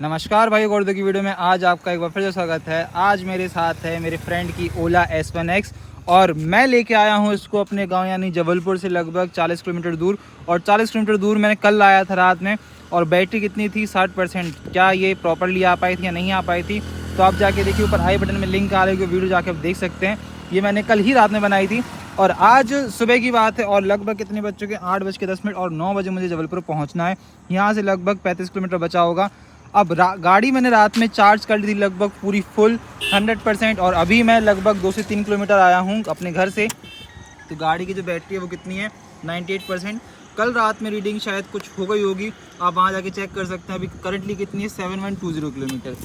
नमस्कार भाई, उर्दू की वीडियो में आज आपका एक बार फिर से स्वागत है। आज मेरे साथ है मेरे फ्रेंड की ओला S1X और मैं लेके आया हूँ इसको अपने गांव यानी जबलपुर से लगभग 40 किलोमीटर दूर। और 40 किलोमीटर दूर मैंने कल लाया था रात में और बैटरी कितनी थी 60%। क्या ये प्रॉपरली आ पाई थी या नहीं आ पाई थी, तो आप जाके देखिए, ऊपर आई बटन में लिंक आ रही है, वीडियो जाके आप देख सकते हैं। ये मैंने कल ही रात में बनाई थी और आज सुबह की बात है और लगभग कितने बज चुके हैं, 8:10 और 9 बजे मुझे जबलपुर पहुँचना है। यहाँ से लगभग 35 किलोमीटर बचा होगा। अब गाड़ी मैंने रात में चार्ज कर ली थी लगभग पूरी फुल 100% और अभी मैं लगभग 2 से 3 किलोमीटर आया हूँ अपने घर से। तो गाड़ी की जो बैटरी है वो कितनी है, 98%। कल रात में रीडिंग शायद कुछ हो गई होगी, आप वहाँ जाके चेक कर सकते हैं। अभी करंटली कितनी है, 7120 किलोमीटर।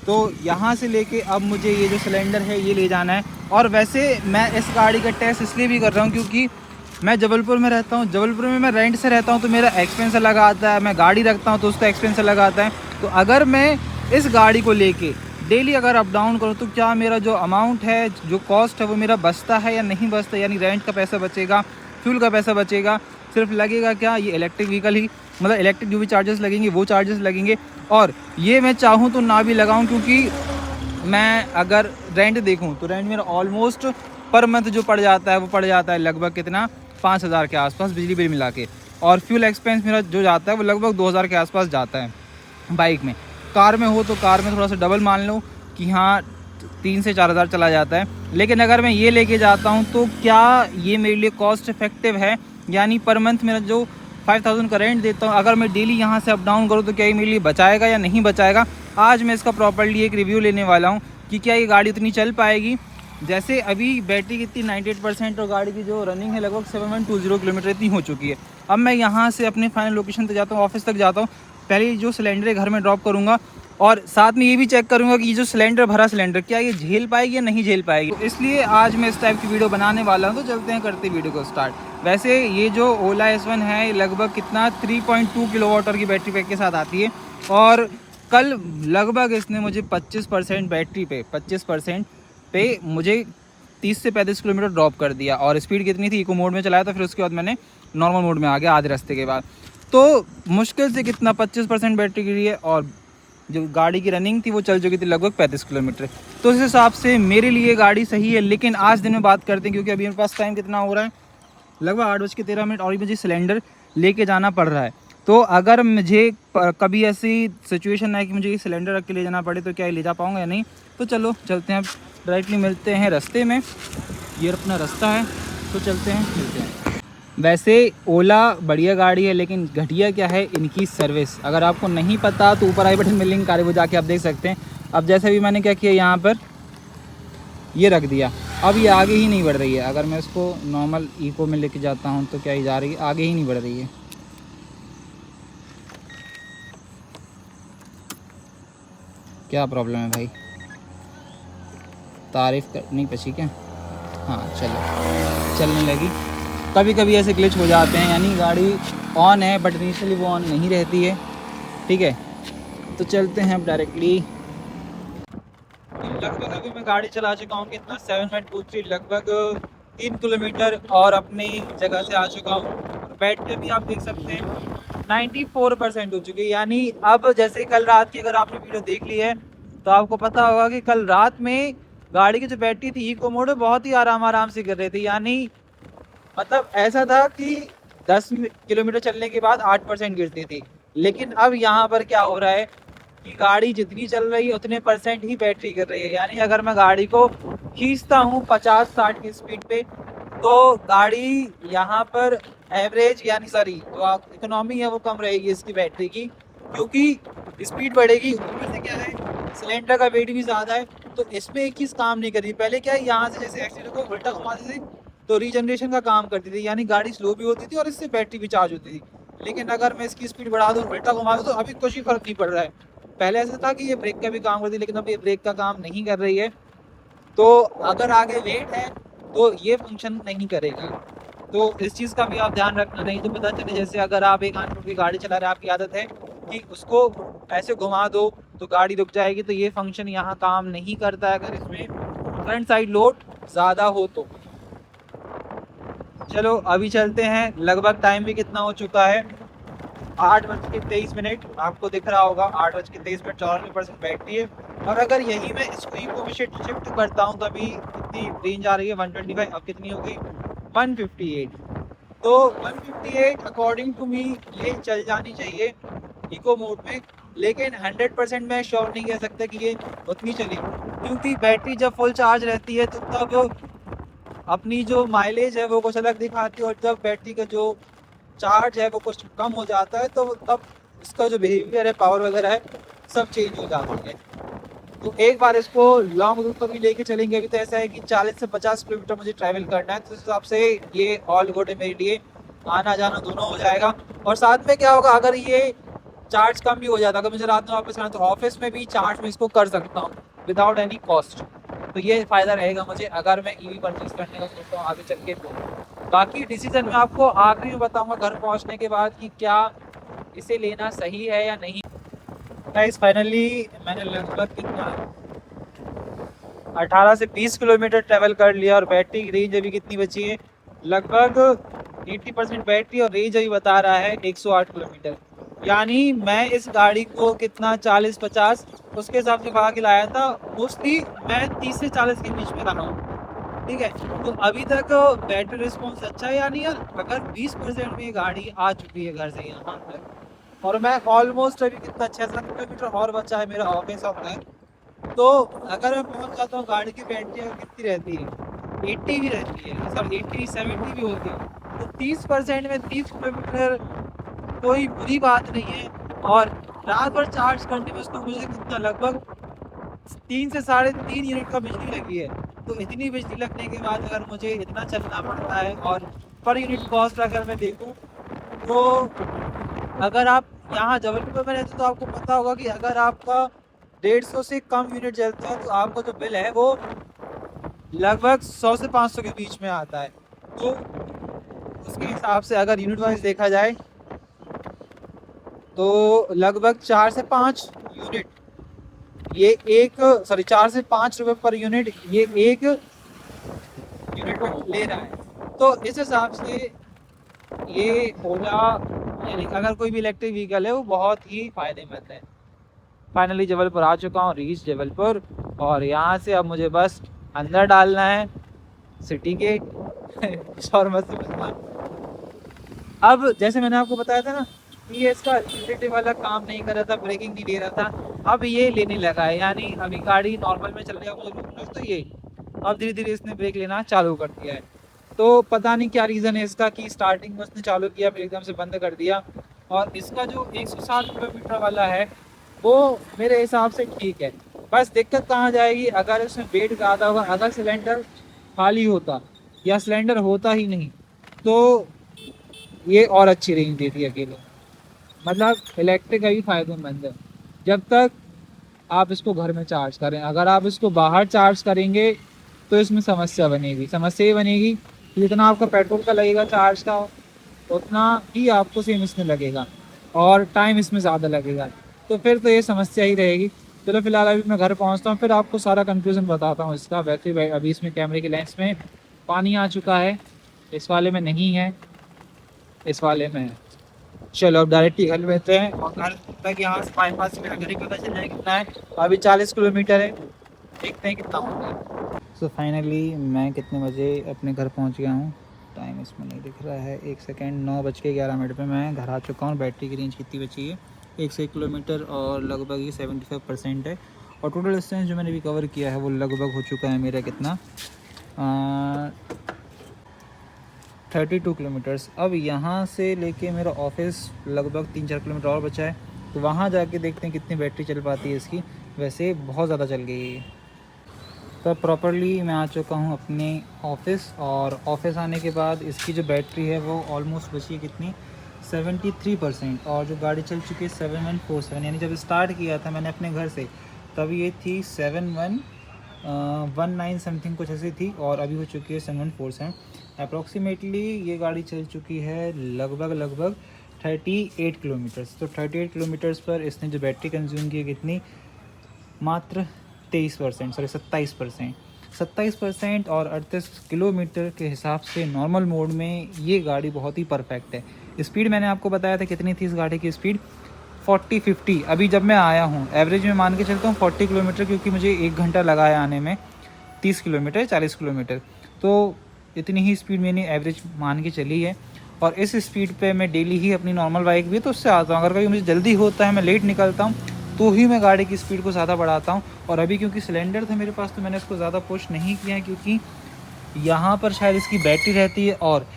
तो यहाँ से लेके अब मुझे ये जो सिलेंडर है ये ले जाना है। और वैसे मैं इस गाड़ी का टेस्ट इसलिए भी कर रहा हूँ क्योंकि मैं जबलपुर में रहता हूँ। जबलपुर में मैं रेंट से रहता हूँ तो मेरा एक्सपेंस अलग आता है, मैं गाड़ी रखता हूँ तो उसका एक्सपेंस अलग आता है। तो अगर मैं इस गाड़ी को लेके डेली अगर अप डाउन करूँ तो क्या मेरा जो अमाउंट है, जो कॉस्ट है वो मेरा बचता है या नहीं बचता, यानी रेंट का पैसा बचेगा, फ्यूल का पैसा बचेगा, सिर्फ लगेगा क्या ये इलेक्ट्रिक व्हीकल ही, मतलब इलेक्ट्रिक जो भी चार्जेस लगेंगे वो चार्जेस लगेंगे। और ये मैं चाहूँ तो ना भी लगाऊँ क्योंकि मैं अगर रेंट देखूँ तो रेंट मेरा ऑलमोस्ट पर मंथ जो पड़ जाता है वो पड़ जाता है लगभग कितना, 5000 के आसपास बिजली बिल मिला के। और फ्यूल एक्सपेंस मेरा जो जाता है वो लगभग 2000 के आसपास जाता है बाइक में। कार में हो तो कार में थोड़ा सा डबल मान लो कि हाँ 3 से 4000 चला जाता है। लेकिन अगर मैं ये लेके जाता हूँ तो क्या ये मेरे लिए कॉस्ट इफेक्टिव है, यानी पर मंथ मेरा जो 5000 का रेंट देता हूँ अगर मैं डेली यहाँ से अप डाउन करूँ तो क्या ये मेरे लिए बचाएगा या नहीं बचाएगा। आज मैं इसका प्रॉपर्ली एक रिव्यू लेने वाला हूँ कि क्या ये गाड़ी उतनी चल पाएगी। जैसे अभी बैटरी कितनी 98% और गाड़ी की जो रनिंग है लगभग 7120 किलोमीटर इतनी हो चुकी है। अब मैं यहाँ से अपने फाइनल लोकेशन तक जाता हूँ, ऑफिस तक जाता हूँ। पहले जो सिलेंडर है घर में ड्रॉप करूँगा और साथ में ये भी चेक करूँगा कि ये जो सिलेंडर भरा सिलेंडर क्या ये झेल पाएगी या नहीं झेल पाएगी। तो इसलिए आज मैं इस टाइप की वीडियो बनाने वाला हूँ। तो चलते हैं, करते वीडियो को स्टार्ट। वैसे ये जो ओला S1 है लगभग कितना 3.2 किलोवाट की बैटरी पैक के साथ आती है और कल लगभग इसने मुझे 25% बैटरी पे 25% पे मुझे 30 से 35 किलोमीटर ड्रॉप कर दिया। और स्पीड कितनी थी, इको मोड में चलाया था, फिर उसके बाद मैंने नॉर्मल मोड में आ गया आधे रास्ते के बाद। तो मुश्किल से कितना 25% बैटरी गिरी है और जो गाड़ी की रनिंग थी वो चल चुकी थी लगभग 35 किलोमीटर। तो इस हिसाब से मेरे लिए गाड़ी सही है। लेकिन आज दिन में बात करते हैं क्योंकि अभी मेरे पास टाइम कितना हो रहा है, लगभग 8:13 और मुझे सिलेंडर लेके जाना पड़ रहा है। तो अगर मुझे कभी ऐसी सिचुएशन है कि मुझे ये सिलेंडर रख के ले जाना पड़े तो क्या ये ले जा पाऊँगा या नहीं। तो चलो चलते हैं, डायरेक्टली मिलते हैं रास्ते में। ये अपना रास्ता है तो चलते हैं, मिलते हैं। वैसे ओला बढ़िया गाड़ी है लेकिन घटिया क्या है, इनकी सर्विस। अगर आपको नहीं पता तो ऊपर आई बटन में लिंक आ रही है, वो जाके आप देख सकते हैं। अब जैसे भी मैंने क्या किया, यहाँ पर ये रख दिया, अब ये आगे ही नहीं बढ़ रही है। अगर मैं इसको नॉर्मल इको में लेके जाता हूँ तो क्या ये जा रही है, आगे ही नहीं बढ़ रही है। क्या प्रॉब्लम है भाई, तारीफ करनी पची क्या? हाँ चलो, चलने लगी। कभी कभी ऐसे ग्लिच हो जाते हैं, यानी गाड़ी ऑन है बट इनिशियली वो ऑन नहीं रहती है। ठीक है, तो चलते हैं अब डायरेक्टली। लगभग अभी मैं गाड़ी चला चुका हूँ कितना, 7.23 लगभग 3 किलोमीटर और अपनी जगह से आ चुका हूँ। बैटरी भी आप देख सकते हैं 94% हो चुकी है। यानी अब जैसे कल रात की अगर आपने वीडियो देख ली है तो आपको पता होगा कि कल रात में गाड़ी की जो बैटरी थी इको मोड में बहुत ही आराम से कर रही थी। यानी मतलब ऐसा था कि 10 किलोमीटर चलने के बाद 8% गिरती थी। लेकिन अब यहाँ पर क्या हो रहा है कि गाड़ी जितनी चल रही है उतने परसेंट ही बैटरी कर रही है। यानी अगर मैं गाड़ी को खींचता हूँ 50-60 की स्पीड पे तो गाड़ी यहाँ पर एवरेज यानी सॉरी जो इकोनॉमी है वो कम रहेगी इसकी बैटरी की, क्योंकि स्पीड बढ़ेगी। ऊपर से क्या है, सिलेंडर का वेट भी ज़्यादा है तो इसमें एक चीज़ काम नहीं कर रही। पहले क्या है, यहाँ से जैसे एक्सीटर को उल्टा घुमाते थे तो रीजनरेशन का काम करती थी, यानी गाड़ी स्लो भी होती थी और इससे बैटरी भी चार्ज होती थी। लेकिन अगर मैं इसकी स्पीड बढ़ा दूँ, उल्टा घुमा दूँ तो अभी कुछ ही फर्क नहीं पड़ रहा है। पहले ऐसा था कि ये ब्रेक का भी काम करती, लेकिन अब ये ब्रेक का काम नहीं कर रही है। तो अगर आगे वेट है तो ये फंक्शन नहीं करेगी। तो इस चीज़ का भी आप ध्यान रखना, नहीं तो पता चले जैसे अगर आप एक आदमी की गाड़ी चला रहे हैं, आपकी आदत है कि उसको ऐसे घुमा दो तो गाड़ी रुक जाएगी, तो ये फंक्शन यहाँ काम नहीं करता है अगर इसमें फ्रंट साइड लोड ज़्यादा हो तो। चलो अभी चलते हैं, लगभग टाइम भी कितना हो चुका है, 8:23 आपको दिख रहा होगा, 8:23 94% बैटरी है। और अगर यही मैं इसको इको में शिफ्ट करता हूँ तो अभी कितनी रेंज आ रही है, 125, अब कितनी हो गई 158। तो 158 अकॉर्डिंग टू मी ये चल जानी चाहिए इको मोड में, लेकिन 100% मैं श्योर नहीं कह सकता कि ये उतनी चलेगी, क्योंकि बैटरी जब फुल चार्ज रहती है तो तब अपनी जो माइलेज है वो कुछ अलग दिखाती है, और जब बैटरी का जो चार्ज है वो कुछ कम हो जाता है तो तब इसका जो बिहेवियर है, पावर वगैरह है, सब चेंज हो जाती है। तो एक बार इसको लॉन्ग रूट पर भी लेके चलेंगे। अभी तो ऐसा है कि 40 से 50 किलोमीटर मुझे ट्रैवल करना है, तो इस हिसाब से ये ऑल गुड है मेरे लिए, आना जाना दोनों हो जाएगा। और साथ में क्या होगा, अगर ये चार्ज कम भी हो जाता, अगर मुझे रात में वापस आना तो ऑफिस में भी चार्ज में इसको कर सकता हूँ विदाउट एनी कॉस्ट। तो ये फ़ायदा रहेगा मुझे अगर मैं ईवी परचेज करने का सोचता हूँ आगे चल के। बाकी डिसीजन मैं आपको आखिरी में बताऊंगा घर पहुंचने के बाद कि क्या इसे लेना सही है या नहीं। गाइस फाइनली मैंने लगभग कितना 18 से 20 किलोमीटर ट्रैवल कर लिया, और बैटरी की रेंज अभी कितनी बची है, लगभग 80% बैटरी, और रेंज अभी बता रहा है 108 किलोमीटर। यानी मैं इस गाड़ी को कितना 40-50 उसके हिसाब से भगा के लाया था, मोस्टली मैं 30 से 40 के बीच में रहा हूँ। ठीक है, तो अभी तक बैटरी रिस्पॉन्स अच्छा है, यानी अगर 20% में ये गाड़ी आ चुकी है घर से यहाँ तक, और मैं ऑलमोस्ट अभी कितना 6-7 किलोमीटर और बचा है मेरा ऑफिस और घर, तो अगर मैं पहुँच जाता हूँ गाड़ी की बैटरी कितनी रहती है 80 भी रहती है, सर 80-70 भी होती है, तो 30% में 30 किलोमीटर कोई बुरी बात नहीं है। और रात भर चार्ज करने में उसको मुझे कितना लगभग 3 से 3.5 यूनिट का बिजली लगी है। तो इतनी बिजली लगने के बाद अगर मुझे इतना चलना पड़ता है, और पर यूनिट कॉस्ट अगर मैं देखूँ तो अगर आप यहाँ जबलपुर में रहते हो तो आपको पता होगा कि अगर आपका 150 से कम यूनिट जलता है तो आपका जो बिल है वो लगभग 100 से 500 के बीच में आता है। तो उसके हिसाब से अगर यूनिट वाइज देखा जाए तो लगभग 4 से 5 यूनिट ये एक, सॉरी 4 से 5 रुपए पर यूनिट ये एक यूनिट को ले रहा है। तो इस हिसाब से ये ओला, यानी अगर कोई भी इलेक्ट्रिक व्हीकल है वो बहुत ही फायदेमंद है। फाइनली जबलपुर आ चुका हूँ, रीच जबलपुर, और यहाँ से अब मुझे बस अंदर डालना है सिटी के और मत अब जैसे मैंने आपको बताया था ना कि ये इसका रिलेटिव वाला काम नहीं कर रहा था, ब्रेकिंग नहीं दे रहा था, अब ये लेने लगा है। यानी अभी गाड़ी नॉर्मल में चल रही है, मुझे रुकना तो ये अब धीरे धीरे इसने ब्रेक लेना चालू कर दिया है। तो पता नहीं क्या रीज़न है इसका कि स्टार्टिंग में उसने चालू किया फिर एकदम से बंद कर दिया। और इसका जो 107 किलोमीटर वाला है वो मेरे हिसाब से ठीक है। बस दिक्कत कहाँ जाएगी, अगर इसमें वेट ज़्यादा होगा, अगर सिलेंडर खाली होता या सिलेंडर होता ही नहीं तो ये और अच्छी रेंज देती है अकेले। मतलब इलेक्ट्रिक का भी फायदेमंद है जब तक आप इसको घर में चार्ज करें। अगर आप इसको बाहर चार्ज करेंगे तो इसमें समस्या बनेगी। समस्या ये बनेगी कि जितना आपका पेट्रोल का लगेगा चार्ज का, उतना ही आपको सेम इसमें लगेगा, और टाइम इसमें ज़्यादा लगेगा। तो फिर तो ये समस्या ही रहेगी। चलो फिलहाल अभी मैं घर पहुंचता हूँ, फिर आपको सारा कंक्लूजन बताता हूँ इसका। वैसे अभी इसमें कैमरे के लेंस में पानी आ चुका है, इस वाले में नहीं है, इस वाले में है। चलो अब डायरेक्ट ही घर लेते हैं, और घर तक यहाँ से बाईपास से मेरा घर ही पता चल जाए कितना है। अभी 40 किलोमीटर है, देखते हैं कितना होगा। सो फाइनली मैं कितने बजे अपने घर पहुँच गया हूँ, टाइम इसमें नहीं दिख रहा है, 1 सेकेंड, 9:11 पे मैं घर आ चुका हूँ। बैटरी की रेंज कितनी बची है, 1 से 1 किलोमीटर, और लगभग ये 75% है। और टोटल डिस्टेंस जो मैंने भी कवर किया है वो लगभग हो चुका है मेरा कितना 32 किलोमीटर्स। अब यहाँ से लेके मेरा ऑफिस लगभग 3-4 किलोमीटर और बचा है, तो वहाँ जाके देखते हैं कितनी बैटरी चल पाती है इसकी। वैसे बहुत ज़्यादा चल गई है। तो प्रॉपरली मैं आ चुका हूँ अपने ऑफिस, और ऑफिस आने के बाद इसकी जो बैटरी है वो ऑलमोस्ट बची है कितनी 73%, और जो गाड़ी चल चुकी है 7147। यानी जब स्टार्ट किया था मैंने अपने घर से तब ये थी 7119 समथिंग कुछ ऐसी थी, और अभी हो चुकी है 7147। अप्रॉक्सीमेटली ये गाड़ी चल चुकी है लगभग 38 किलोमीटर्स। तो 38 किलोमीटर्स पर इसने जो बैटरी कंज्यूम की है कितनी, मात्र 27%, सॉरी 27%। और 38 किलोमीटर के हिसाब से नॉर्मल मोड में ये गाड़ी बहुत ही परफेक्ट है। स्पीड मैंने आपको बताया था कितनी थी इस गाड़ी की स्पीड, 40-50। अभी जब मैं आया हूँ एवरेज में मान के चलता हूँ 40 किलोमीटर, क्योंकि मुझे 1 घंटा लगा है आने में। 30 किलोमीटर 40 किलोमीटर, तो इतनी ही स्पीड मैंने एवरेज मान के चली है। और इस स्पीड पे मैं डेली ही अपनी नॉर्मल बाइक भी तो उससे आता हूँ। अगर कभी मुझे जल्दी होता है, मैं लेट निकलता हूँ, तो ही मैं गाड़ी की स्पीड को ज़्यादा बढ़ाता हूँ। और अभी क्योंकि सिलेंडर था मेरे पास, तो मैंने इसको ज़्यादा पुश नहीं किया है, क्योंकि यहाँ पर शायद इसकी बैटरी रहती है और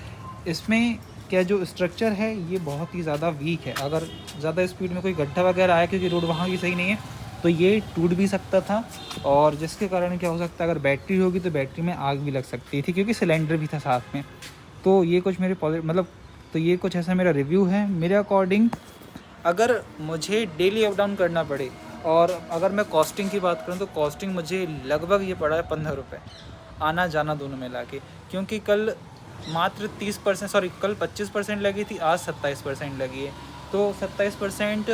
इसमें क्या जो स्ट्रक्चर है ये बहुत ही ज़्यादा वीक है। अगर ज़्यादा स्पीड में कोई गड्ढा वगैरह आया, क्योंकि रोड वहाँ की सही नहीं है, तो ये टूट भी सकता था। और जिसके कारण क्या हो सकता है, अगर बैटरी होगी तो बैटरी में आग भी लग सकती थी, क्योंकि सिलेंडर भी था साथ में। तो ये कुछ मेरे मतलब तो ये कुछ ऐसा मेरा रिव्यू है। मेरे अकॉर्डिंग अगर मुझे डेली अप डाउन करना पड़े, और अगर मैं कॉस्टिंग की बात करूँ तो कॉस्टिंग मुझे लगभग ये पड़ा है 15 रुपये आना जाना दोनों मिला के। क्योंकि कल मात्र 30% सॉरी कल 25% लगी थी, आज 27% लगी है। तो 27%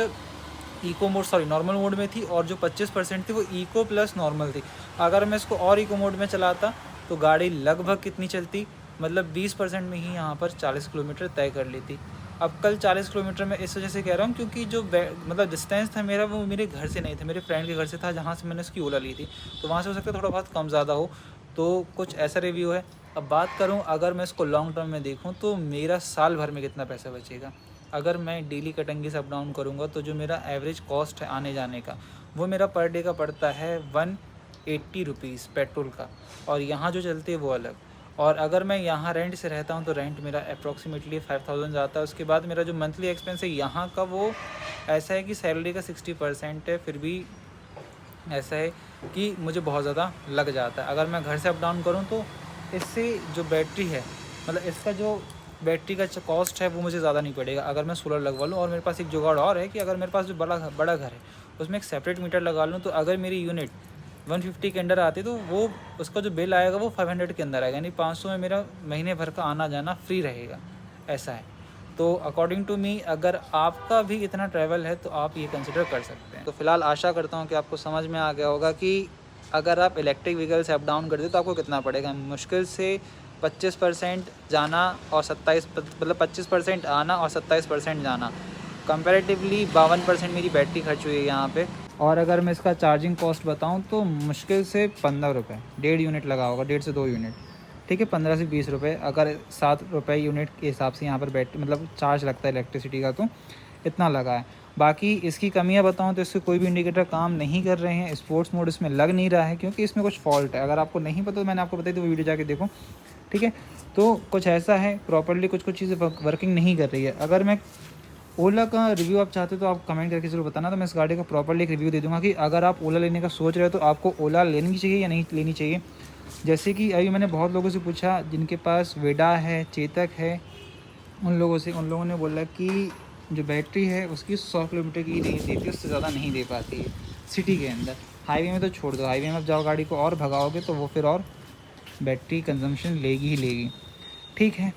eco mode sorry normal mode में थी, और जो 25% थी वो इको प्लस नॉर्मल थी। अगर मैं इसको और इको मोड में चलाता तो गाड़ी लगभग कितनी चलती, मतलब 20% में ही यहाँ पर 40 किलोमीटर तय कर लेती। अब कल 40 किलोमीटर में इस वजह से कह रहा हूँ क्योंकि जो मतलब डिस्टेंस था मेरा वो मेरे घर से नहीं था, मेरे फ्रेंड के घर से था, जहाँ से मैंने उसकी ओला ली थी। तो वहाँ से हो सकता है थोड़ा बहुत कम ज़्यादा हो। तो कुछ ऐसा रिव्यू है। अब बात करूँ अगर मैं इसको लॉन्ग टर्म में देखूँ तो मेरा साल भर में कितना पैसा बचेगा। अगर मैं डेली कटंगी से अप डाउन करूँगा तो जो मेरा एवरेज कॉस्ट है आने जाने का, वो मेरा पर डे का पड़ता है 180 रुपीज़ पेट्रोल का, और यहाँ जो चलती है वो अलग। और अगर मैं यहाँ रेंट से रहता हूँ तो रेंट मेरा अप्रॉक्सीमेटली 5000 जाता है। उसके बाद मेरा जो मंथली एक्सपेंस है यहाँ का, वो ऐसा है कि सैलरी का 60% है, फिर भी ऐसा है कि मुझे बहुत ज़्यादा लग जाता है। अगर मैं घर से अप डाउन करूँ तो इससे जो बैटरी है, मतलब इसका जो बैटरी का कॉस्ट है वो मुझे ज़्यादा नहीं पड़ेगा अगर मैं सोलर लगवा लूँ। और मेरे पास एक जुगाड़ और है कि अगर मेरे पास जो बड़ा घर है उसमें एक सेपरेट मीटर लगा लूँ, तो अगर मेरी यूनिट 150 के अंडर आती तो वो उसका जो बिल आएगा वो 500 के अंदर आएगा, यानी 500 में मेरा महीने भर का आना जाना फ्री रहेगा। ऐसा है। तो अकॉर्डिंग टू मी अगर आपका भी इतना ट्रैवल है तो आप ये कंसिडर कर सकते हैं। तो फिलहाल आशा करता हूँ कि आपको समझ में आ गया होगा कि अगर आप इलेक्ट्रिक व्हीकल से अप डाउन करते तो आपको कितना पड़ेगा। मुश्किल से 25% जाना और 27 मतलब 25% आना और 27% जाना। कंपैरेटिवली 52% मेरी बैटरी खर्च हुई है यहाँ पे। और अगर मैं इसका चार्जिंग कॉस्ट बताऊँ तो मुश्किल से 15 रुपये, 1.5 यूनिट लगा होगा, 1.5 से 2 यूनिट, ठीक है, 15 से 20 रुपये। अगर 7 रुपये यूनिट के हिसाब से यहाँ पर बैटरी मतलब चार्ज लगता है इलेक्ट्रिसिटी का, तो इतना लगा है। बाकी इसकी कमियां बताऊं तो इससे कोई भी इंडिकेटर काम नहीं कर रहे हैं, स्पोर्ट्स मोड इसमें लग नहीं रहा है क्योंकि इसमें कुछ फॉल्ट है। अगर आपको नहीं पता तो मैंने आपको बताई, तो वो वीडियो जाके देखो, ठीक है। तो कुछ ऐसा है, प्रॉपरली कुछ चीज़ें वर्किंग नहीं कर रही है। अगर मैं ओला का रिव्यू आप चाहते हो तो आप कमेंट करके ज़रूर बताना, तो मैं इस गाड़ी का प्रॉपरली एक रिव्यू दे दूँगा कि अगर आप ओला लेने का सोच रहे हो तो आपको ओला लेनी चाहिए या नहीं लेनी चाहिए। जैसे कि अभी मैंने बहुत लोगों से पूछा जिनके पास वेडा है, चेतक है, उन लोगों ने बोला कि जो बैटरी है उसकी 100 किलोमीटर की रेंज देती है, उससे ज़्यादा नहीं दे पाती है सिटी के अंदर। हाईवे में तो छोड़ दो, हाईवे में आप जाओ गाड़ी को और भगाओगे तो वो फिर और बैटरी कंजम्पशन लेगी ही लेगी, ठीक है।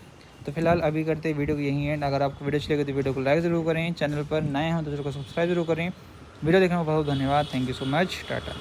तो फिलहाल अभी करते हैं वीडियो को यहीं एंड। अगर आपको वीडियो अच्छी लगे तो वीडियो को लाइक ज़रूर करें, चैनल पर नए हों तो चैनल को सब्सक्राइब जरूर करें। वीडियो देखने में बहुत धन्यवाद, thank you so much, Tata.